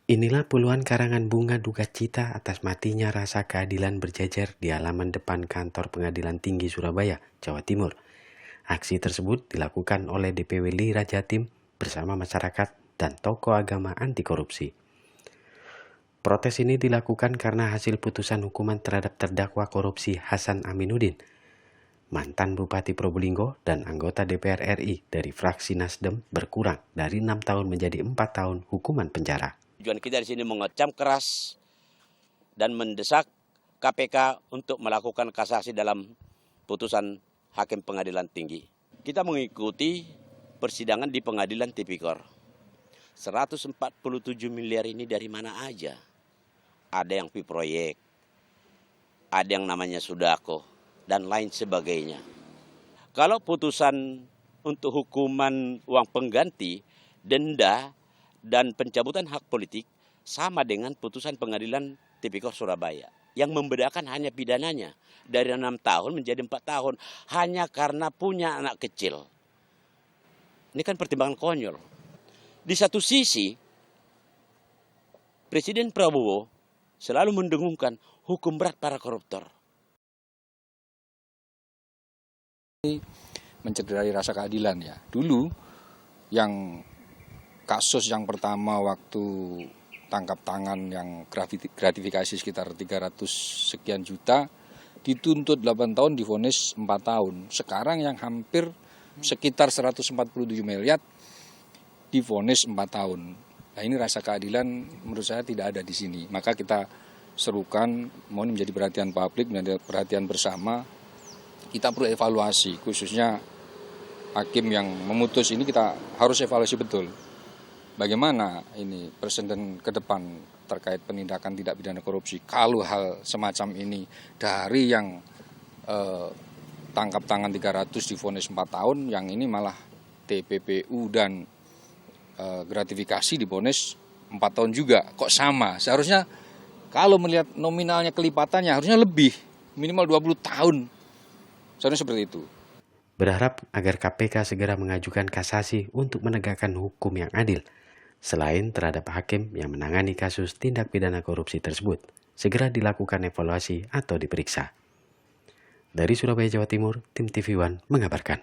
Inilah puluhan karangan bunga duka cita atas matinya rasa keadilan berjejer di halaman depan kantor Pengadilan Tinggi Surabaya, Jawa Timur. Aksi tersebut dilakukan oleh DPW Lira Jatim bersama masyarakat dan tokoh agama anti korupsi. Protes ini dilakukan karena hasil putusan hukuman terhadap terdakwa korupsi Hasan Aminuddin, mantan Bupati Probolinggo dan anggota DPR RI dari fraksi Nasdem berkurang dari 6 tahun menjadi 4 tahun hukuman penjara. Tujuan kita di sini mengecam keras dan mendesak KPK untuk melakukan kasasi dalam putusan Hakim Pengadilan Tinggi. Kita mengikuti persidangan di Pengadilan Tipikor. 147 miliar ini dari mana aja? Ada yang proyek, ada yang namanya sudako, dan lain sebagainya. Kalau putusan untuk hukuman uang pengganti, denda, dan pencabutan hak politik sama dengan putusan Pengadilan Tipikor Surabaya. Yang membedakan hanya pidananya dari 6 tahun menjadi 4 tahun hanya karena punya anak kecil. Ini kan pertimbangan konyol. Di satu sisi, Presiden Prabowo selalu mendengungkan hukum berat para koruptor. Mencederai rasa keadilan ya. Dulu yang kasus yang pertama waktu tangkap tangan yang gratifikasi sekitar 300 sekian juta dituntut 8 tahun divonis 4 tahun. Sekarang yang hampir sekitar 147 miliar divonis 4 tahun. Nah ini rasa keadilan menurut saya tidak ada di sini. Maka kita serukan, mohon menjadi perhatian publik, menjadi perhatian bersama. Kita perlu evaluasi, khususnya hakim yang memutus ini kita harus evaluasi betul. Bagaimana ini presiden ke depan terkait penindakan tidak pidana korupsi. Kalau hal semacam ini dari yang tangkap tangan 300 divonis 4 tahun, yang ini malah TPPU dan gratifikasi divonis 4 tahun juga. Kok sama? Seharusnya kalau melihat nominalnya kelipatannya harusnya lebih, minimal 20 tahun. Seharusnya seperti itu. Berharap agar KPK segera mengajukan kasasi untuk menegakkan hukum yang adil. Selain terhadap hakim yang menangani kasus tindak pidana korupsi tersebut, segera dilakukan evaluasi atau diperiksa. Dari Surabaya, Jawa Timur, Tim TV One mengabarkan.